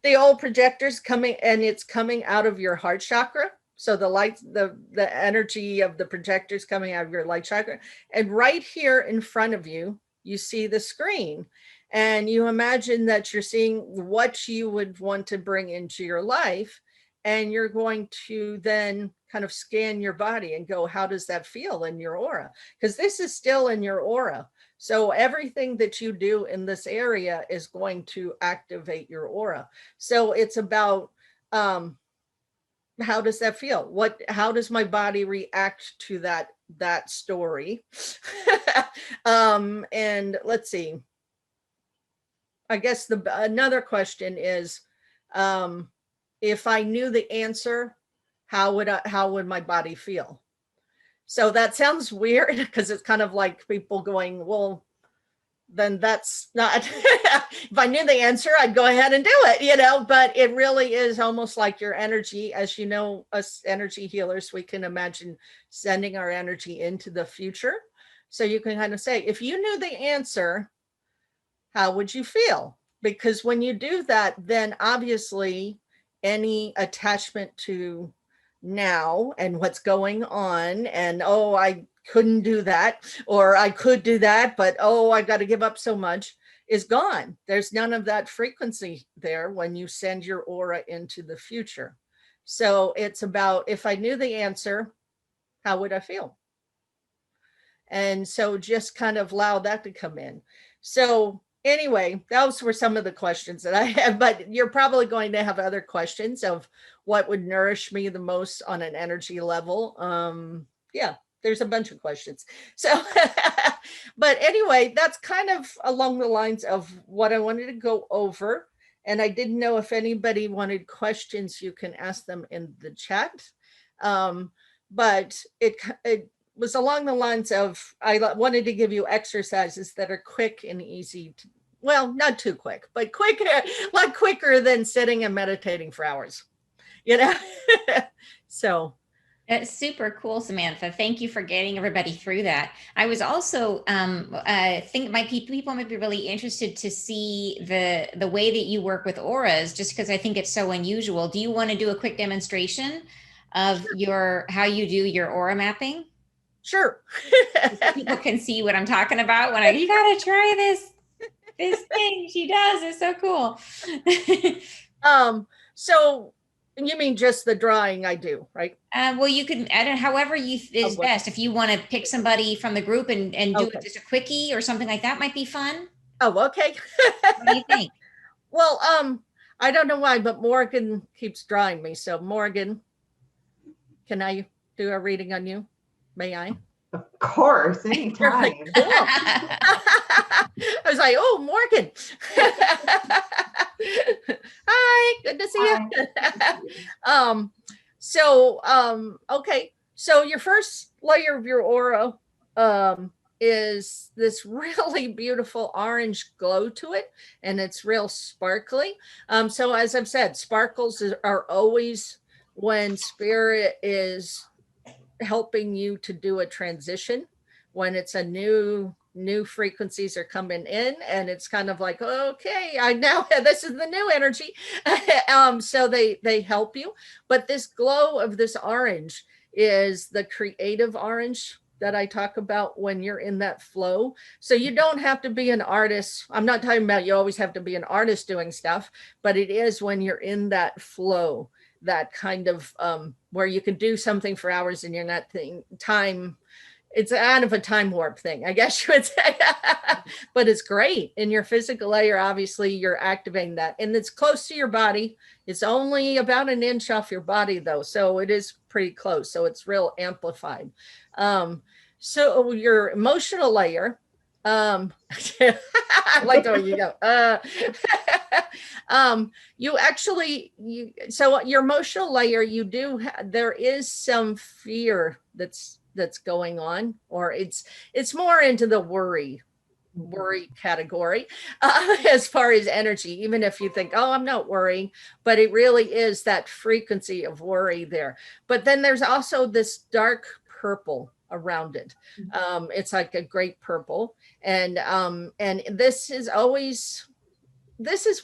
S2: the old projectors coming, and it's coming out of your heart chakra. So the light, the energy of the projectors coming out of your light chakra, and right here in front of you you see the screen and you imagine that you're seeing what you would want to bring into your life. And you're going to then kind of scan your body and go, how does that feel in your aura? Because this is still in your aura. So everything that you do in this area is going to activate your aura. So it's about, how does that feel? How does my body react to that story? And let's see. I guess another question is, if I knew the answer, how would my body feel? So that sounds weird because it's kind of like people going, well, then that's not, if I knew the answer, I'd go ahead and do it, but it really is almost like your energy. As you know, us energy healers, we can imagine sending our energy into the future. So you can kind of say, if you knew the answer, how would you feel? Because when you do that, then obviously any attachment to now and what's going on, and oh, I couldn't do that, or I could do that, but oh, I got to give up so much, is gone. There's none of that frequency there when you send your aura into the future. So it's about, if I knew the answer, how would I feel? And so just kind of allow that to come in. So anyway, those were some of the questions that I have, but you're probably going to have other questions of what would nourish me the most on an energy level. Yeah, there's a bunch of questions. So, but anyway, that's kind of along the lines of what I wanted to go over. And I didn't know if anybody wanted questions, you can ask them in the chat. But it was along the lines of, I wanted to give you exercises that are quick and easy to, well, not too quick, but quick, a lot quicker than sitting and meditating for hours, So.
S1: That's super cool, Samantha. Thank you for getting everybody through that. I was also think people might be really interested to see the way that you work with auras, just because I think it's so unusual. Do you want to do a quick demonstration of how you do your aura mapping?
S2: Sure.
S1: So people can see what I'm talking about when you gotta try this thing she does. It's so cool.
S2: So you mean just the drawing I do, right?
S1: Well, you can edit however is best. If you want to pick somebody from the group and do
S2: Okay.
S1: just a quickie or something like that, might be fun.
S2: Oh, okay.
S1: What do you think?
S2: Well, I don't know why, but Morgan keeps drawing me. So Morgan, can I do a reading on you? May I?
S3: Of course, anytime.
S2: Like, cool. I was like, oh, Morgan. Hi, good to see you. Okay. So your first layer of your aura is this really beautiful orange glow to it, and it's real sparkly. So as I've said, sparkles are always when spirit is helping you to do a transition, when it's a new frequencies are coming in, and it's kind of like, okay, I now this is the new energy. So they help you. But this glow of this orange is the creative orange that I talk about when you're in that flow. So you don't have to be an artist. I'm not talking about you always have to be an artist doing stuff, but it is when you're in that flow, that kind of where you can do something for hours and you're not time. It's out of a time warp thing, I guess you would say. But it's great. In your physical layer, obviously you're activating that, and it's close to your body. It's only about an inch off your body though, so it is pretty close. So it's real amplified. So your emotional layer, I like the way you go. So your emotional layer, there is some fear that's going on, or it's more into the worry category as far as energy, even if you think, oh, I'm not worrying, but it really is that frequency of worry there. But then there's also this dark purple around it. It's like a great purple, and this is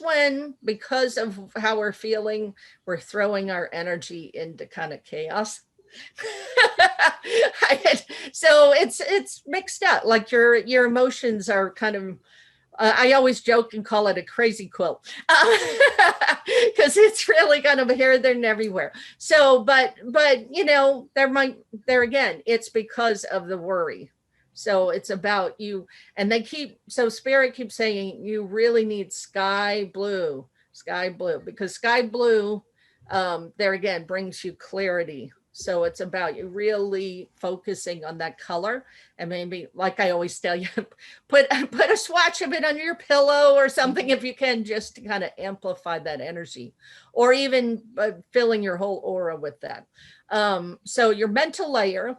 S2: when, because of how we're feeling, we're throwing our energy into kind of chaos. So it's mixed up. Like your emotions are kind of, I always joke and call it a crazy quilt, because it's really kind of here, there, and everywhere. So, but you know, there again, it's because of the worry. So it's about you, and so Spirit keeps saying you really need sky blue, because sky blue, there again, brings you clarity. So it's about you really focusing on that color, and maybe, like I always tell you, put a swatch of it under your pillow or something if you can, just to kind of amplify that energy, or even filling your whole aura with that. So your mental layer,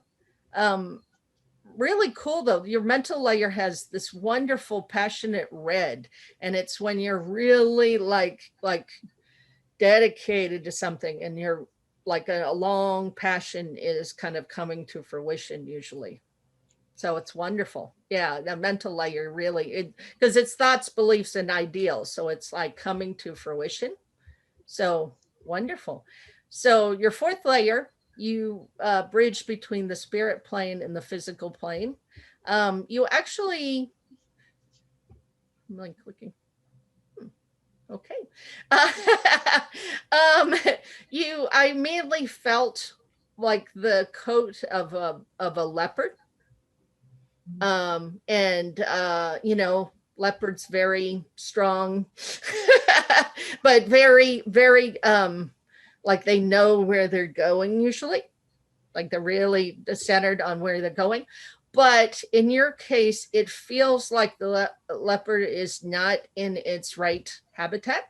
S2: really cool though. Your mental layer has this wonderful passionate red, and it's when you're really like dedicated to something, and you're like a long passion is kind of coming to fruition usually. So it's wonderful. Yeah, the mental layer really, because it's thoughts, beliefs, and ideals. So it's like coming to fruition. So wonderful. So your fourth layer, you bridge between the spirit plane and the physical plane. You actually, I'm like clicking. Okay. I immediately felt like the coat of a leopard. And you know, leopard's very strong, but very, very like they know where they're going usually. Like they're really centered on where they're going. But in your case, it feels like the leopard is not in its right habitat.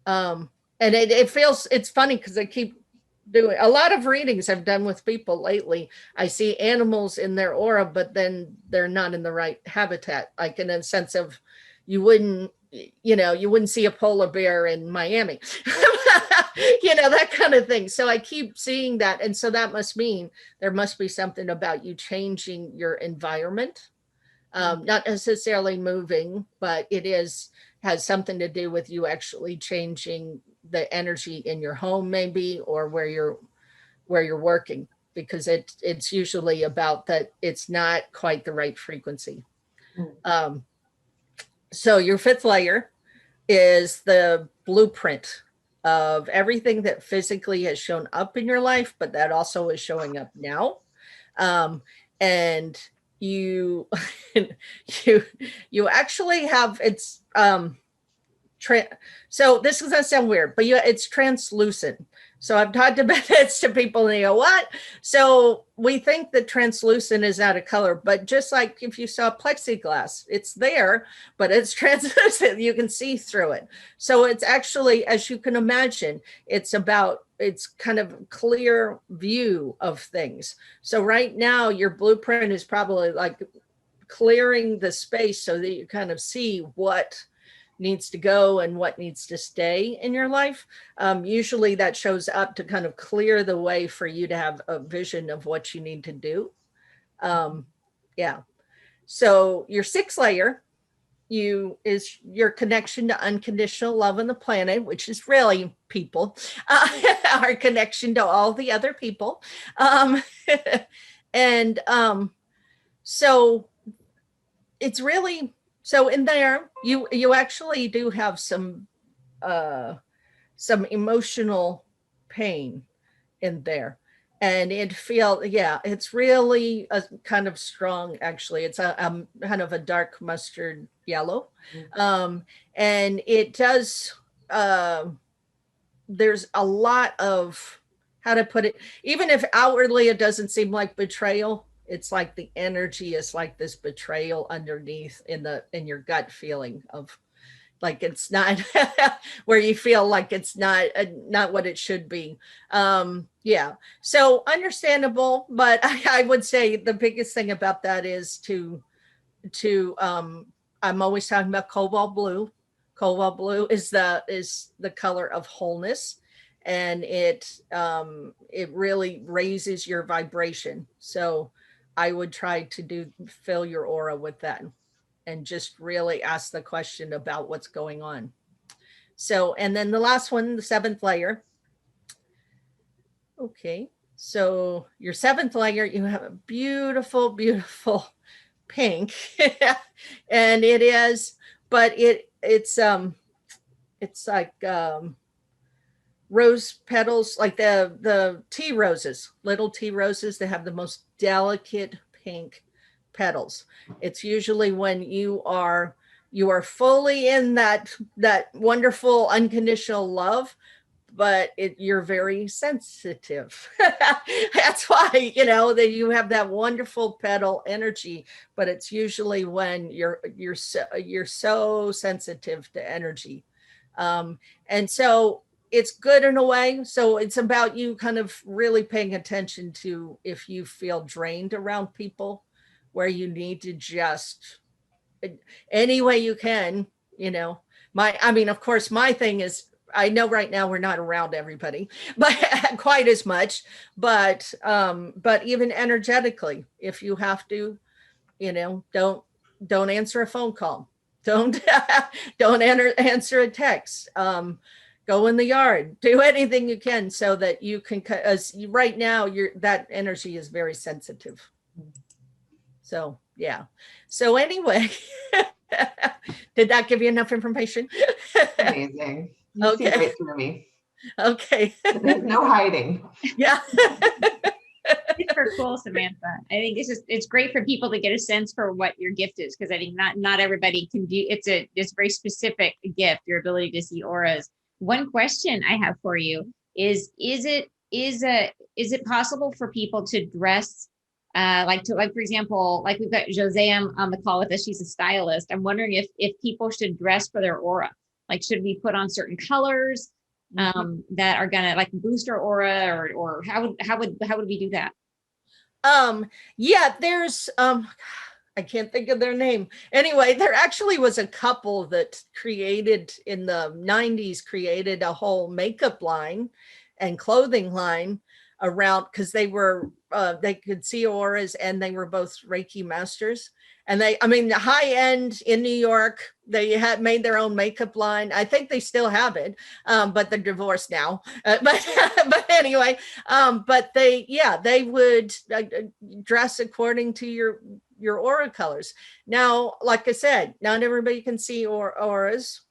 S2: And it feels, it's funny because I keep doing a lot of readings I've done with people lately. I see animals in their aura, but then they're not in the right habitat, like in a sense of you wouldn't see a polar bear in Miami. You know, that kind of thing. So I keep seeing that. And so that must mean there must be something about you changing your environment. Not necessarily moving, but it has something to do with you actually changing the energy in your home, maybe, or where you're working, because it's usually about that it's not quite the right frequency. So your fifth layer is the blueprint of everything that physically has shown up in your life, but that also is showing up now. And you you actually have, it's so this is gonna sound weird, but it's translucent. So I've talked about this to people and they go, what? So we think that translucent is out of color, but just like if you saw plexiglass, it's there, but it's translucent. You can see through it. So it's actually, as you can imagine, it's kind of clear view of things. So right now your blueprint is probably like clearing the space so that you kind of see what needs to go and what needs to stay in your life. Usually that shows up to kind of clear the way for you to have a vision of what you need to do. Yeah. So your sixth layer is your connection to unconditional love on the planet, which is really people, our connection to all the other people. And so it's really, so in there, you actually do have some emotional pain in there, and it's really a kind of strong. Actually, it's a kind of a dark mustard yellow, and it does. There's a lot of, how to put it, even if outwardly it doesn't seem like betrayal, it's like the energy is like this betrayal underneath in your gut feeling of like it's not where you feel like it's not what it should be. Yeah, so understandable, but I would say the biggest thing about that is to I'm always talking about cobalt blue. Cobalt blue is the color of wholeness, and it really raises your vibration. So I would try to fill your aura with that and just really ask the question about what's going on. So, and then the last one, the seventh layer. Okay. So your seventh layer, you have a beautiful, beautiful pink. And it is, but it's like rose petals, like the tea roses, little tea roses. They have the most delicate pink petals. It's usually when you are fully in that wonderful unconditional love, but you're very sensitive. That's why, that you have that wonderful petal energy, but it's usually when you're so sensitive to energy. And so it's good in a way. So it's about you kind of really paying attention to if you feel drained around people, where you need to just any way you can, of course, my thing is, I know right now we're not around everybody, but quite as much, but even energetically, if you have to, don't answer a phone call. Don't answer a text. Go in the yard, do anything you can so that you can, as right now, that energy is very sensitive. So, yeah. So anyway, did that give you enough information?
S3: Amazing. You
S2: Okay.
S3: see right through me.
S2: Okay.
S3: There's no hiding.
S2: Yeah.
S1: Super cool, Samantha. I think it's great for people to get a sense for what your gift is, because I think not everybody can do it's a very specific gift, your ability to see auras. One question I have for you is it possible for people to dress like for example, like we've got Jose on the call with us, she's a stylist. I'm wondering if people should dress for their aura. Like, should we put on certain colors that are gonna like boost our aura, or how would we do that?
S2: Yeah, there's I can't think of their name. Anyway, there actually was a couple that created in the 90s, created a whole makeup line and clothing line around, because they could see auras, and they were both Reiki masters. And the high end in New York, they had made their own makeup line. I think they still have it, but they're divorced now. But anyway, but they would dress according to your aura colors. Now, like I said, not everybody can see auras,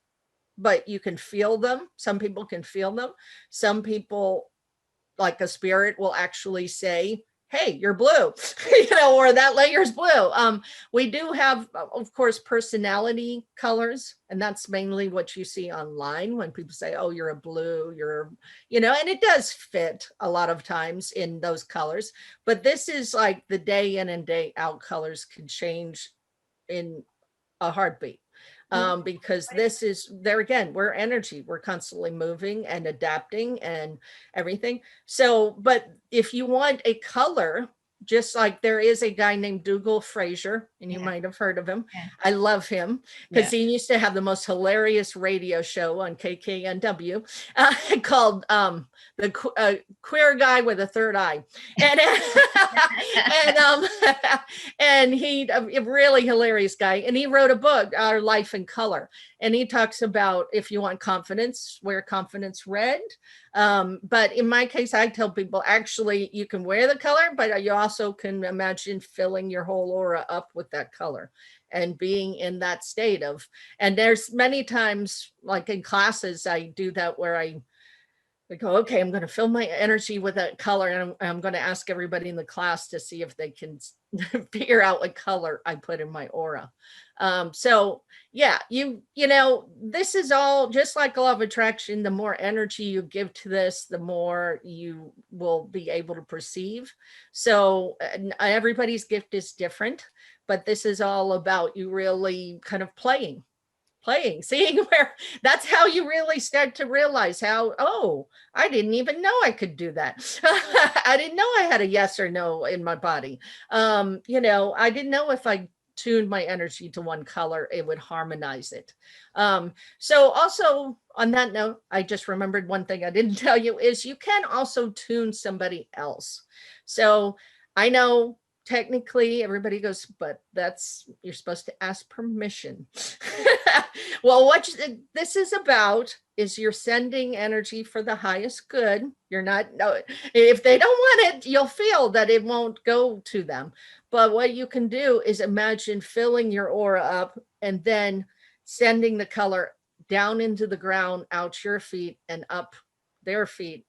S2: but you can feel them. Some people can feel them. Some people, like a spirit, will actually say, hey, you're blue, or that layer's blue. We do have, of course, personality colors, and that's mainly what you see online when people say, oh, you're a blue, and it does fit a lot of times in those colors. But this is like the day in and day out colors can change in a heartbeat. Because this is, there again, we're energy, we're constantly moving and adapting and everything. So, but if you want a color, just like there is a guy named Dougal Fraser, and you might have heard of him. Yeah. I love him because he used to have the most hilarious radio show on KKNW called the Queer Guy with a Third Eye. And and he a really hilarious guy. And he wrote a book, Our Life in Color. And he talks about, if you want confidence, wear confidence red. But in my case, I tell people, actually, you can wear the color, but you also can imagine filling your whole aura up with that color and being in that state of, and there's many times, like in classes, I do that where I go, okay, I'm going to fill my energy with that color. And I'm going to ask everybody in the class to see if they can figure out what color I put in my aura. So yeah, you know, this is all just like law of attraction. The more energy you give to this, the more you will be able to perceive. So everybody's gift is different, but this is all about you really kind of playing, seeing where, that's how you really start to realize how, oh, I didn't even know I could do that. I didn't know I had a yes or no in my body. You know, I didn't know if I tuned my energy to one color, it would harmonize it. So also on that note, I just remembered one thing I didn't tell you is you can also tune somebody else. So I know technically everybody goes, but that's, you're supposed to ask permission. Well, what this is about is you're sending energy for the highest good. You're not, no, if they don't want it, you'll feel that it won't go to them. But what you can do is imagine filling your aura up and then sending the color down into the ground, out your feet and up their feet,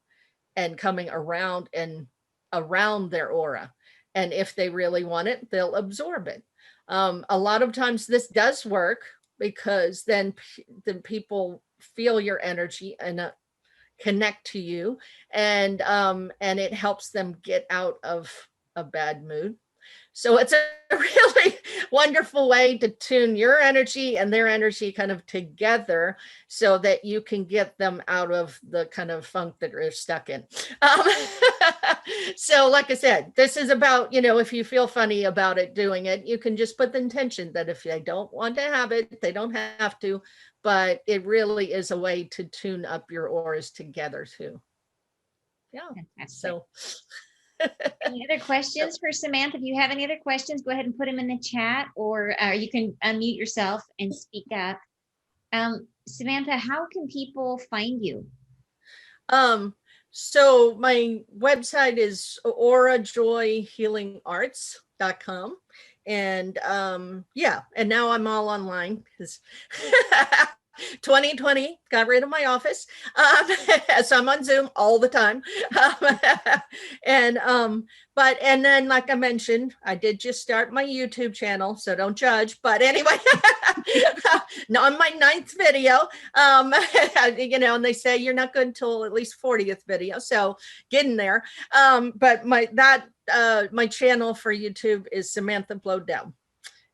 S2: and coming around and around their aura. And if they really want it, they'll absorb it. A lot of times this does work, because then people feel your energy and connect to you, and it helps them get out of a bad mood. So it's a really wonderful way to tune your energy and their energy kind of together, so that you can get them out of the kind of funk that they're stuck in. So like I said, this is about, if you feel funny about it, doing it, you can just put the intention that if they don't want to have it, they don't have to, but it really is a way to tune up your auras together too. Yeah.
S1: Fantastic.
S2: So
S1: any other questions for Samantha? If you have any other questions, go ahead and put them in the chat, or you can unmute yourself and speak up. Samantha, how can people find you?
S2: So my website is aurajoyhealingarts.com. And yeah, and now I'm all online because 2020 got rid of my office. So I'm on Zoom all the time. And then, like I mentioned, I did just start my YouTube channel, so don't judge. But anyway, on my 9th video, and they say you're not good until at least 40th video, so get in there. But my channel for YouTube is Samantha Bloedel.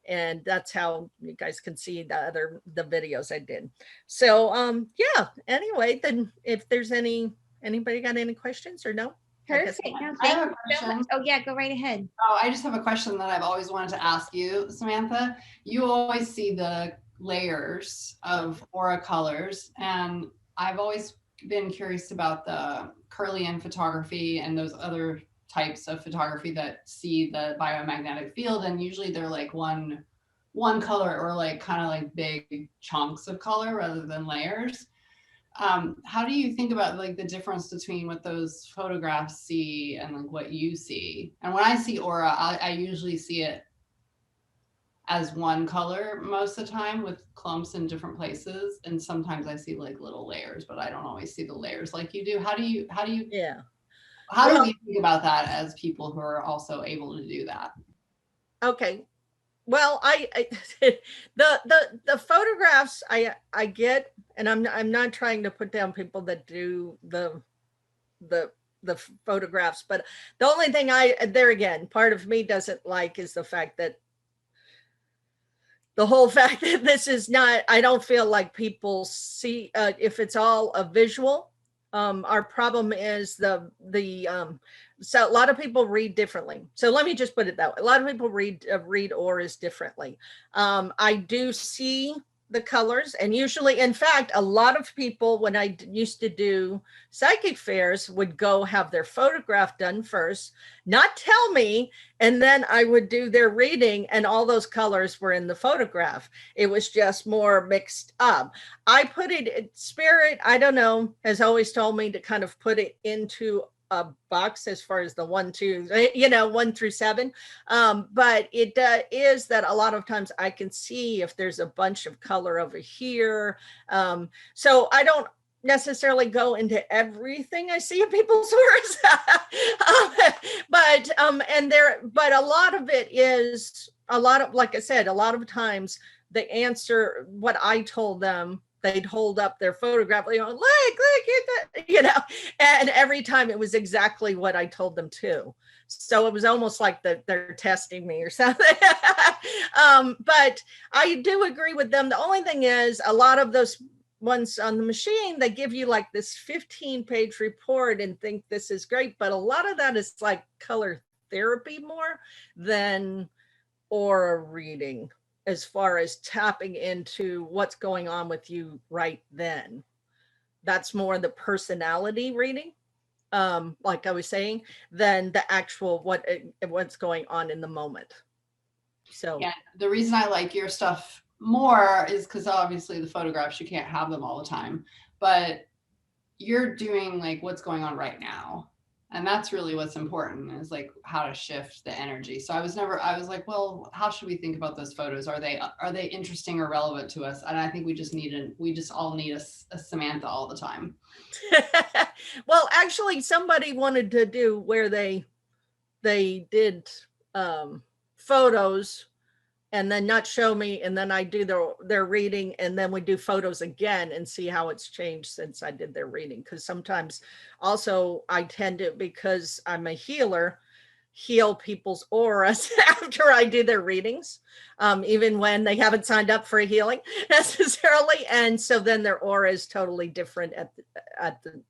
S2: And that's how you guys can see the videos I did. So yeah, anyway, then if there's anybody got any questions or no?
S1: Perfect. No, thank you so much. Oh yeah, go right ahead.
S4: Oh, I just have a question that I've always wanted to ask you, Samantha. You always see the layers of aura colors, and I've always been curious about the Kirlian photography and those other types of photography that see the biomagnetic field, and usually they're like one color, or like kind of like big chunks of color rather than layers. How do you think about like the difference between what those photographs see and like what you see? And when I see aura, I usually see it as one color most of the time, with clumps in different places, and sometimes I see like little layers, but I don't always see the layers like you do. How do you
S2: yeah
S4: how do you think about that as people who are also able to do that? Okay.
S2: Well, the photographs I get, and I'm not trying to put down people that do the photographs, but the only thing there again, part of me doesn't like is the fact that this is not, I don't feel like people see, if it's all a visual. Our problem is so a lot of people read differently. So let me just put it that way. A lot of people read auras differently. I do see the colors, and usually, in fact, a lot of people, when I used to do psychic fairs, would go have their photograph done first, not tell me, and then I would do their reading, and all those colors were in the photograph. It was just more mixed up. I put it, Spirit, I don't know, has always told me to kind of put it into a box as far as the 1 through 7. But it is that a lot of times I can see if there's a bunch of color over here. So I don't necessarily go into everything I see in people's auras. But a lot of it is like I said, a lot of times the answer, what I told them, they'd hold up their photograph, look, and every time it was exactly what I told them to. So it was almost like they're testing me or something. But I do agree with them. The only thing is, a lot of those ones on the machine, they give you like this 15-page report and think this is great. But a lot of that is like color therapy more than aura reading, as far as tapping into what's going on with you right then. That's more the personality reading, like I was saying, than the actual what's going on in the moment. So
S4: yeah, the reason I like your stuff more is because obviously the photographs, you can't have them all the time. but you're doing like what's going on right now. And that's really what's important, is like how to shift the energy. So I was like, well, how should we think about those photos? Are they interesting or relevant to us? And I think we just all need a Samantha all the time.
S2: Well, actually somebody wanted to do where they did photos and then not show me, and then I do their reading, and then we do photos again and see how it's changed since I did their reading. Because sometimes also I tend to, because I'm a healer, heal people's auras after I do their readings, even when they haven't signed up for a healing necessarily. And so then their aura is totally different at the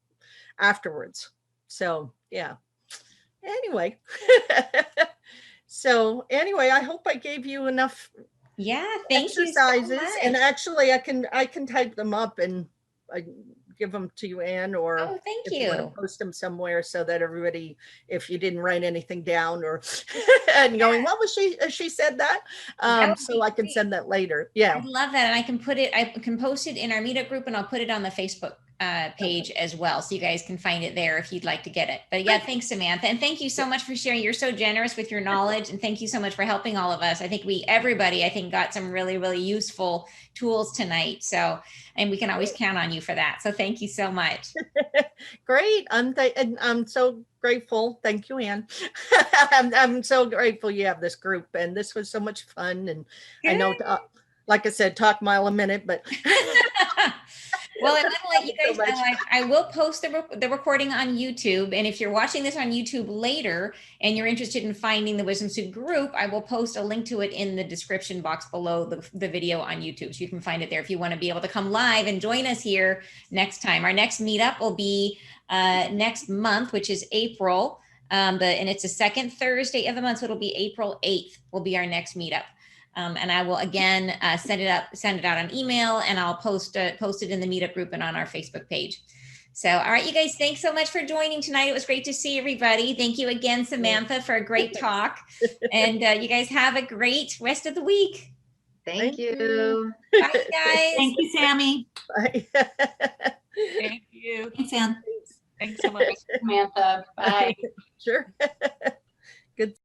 S2: afterwards. So yeah. Anyway. So anyway, I hope I gave you enough
S1: thank
S2: exercises.
S1: you so much.
S2: And actually I can type them up and I give them to you, Anne, or
S1: thank
S2: if you want
S1: you.
S2: to post them somewhere so that everybody, if you didn't write anything down or and going, what was she said that? So I can send that later. Yeah.
S1: I love that. And I can post it in our meetup group, and I'll put it on the Facebook page as well. So you guys can find it there if you'd like to get it. But yeah, thanks, Samantha. And thank you so much for sharing. You're so generous with your knowledge. And thank you so much for helping all of us. I think everybody got some really, really useful tools tonight. So, and we can always count on you for that. So thank you so much.
S2: Great. I'm so grateful. Thank you, Anne. I'm so grateful you have this group, and this was so much fun. And good. I know, like I said, talk mile a minute, but
S1: well, I'm going to let you guys know, I will post the recording on YouTube. And if you're watching this on YouTube later and you're interested in finding the Wisdom Suit group, I will post a link to it in the description box below the video on YouTube. So you can find it there if you want to be able to come live and join us here next time. Our next meetup will be next month, which is April. And it's the second Thursday of the month. So it'll be April 8th will be our next meetup. And I will again send it out on email, and I'll post it in the meetup group and on our Facebook page. So, all right, you guys, thanks so much for joining tonight. It was great to see everybody. Thank you again, Samantha, for a great talk. And you guys have a great rest of the week.
S3: Thank you.
S1: Bye, guys.
S5: Thank you, Sammy.
S2: Bye.
S5: Thank you. Thanks, Anne.
S1: Thanks so much,
S4: Samantha. Bye.
S2: Sure. Good.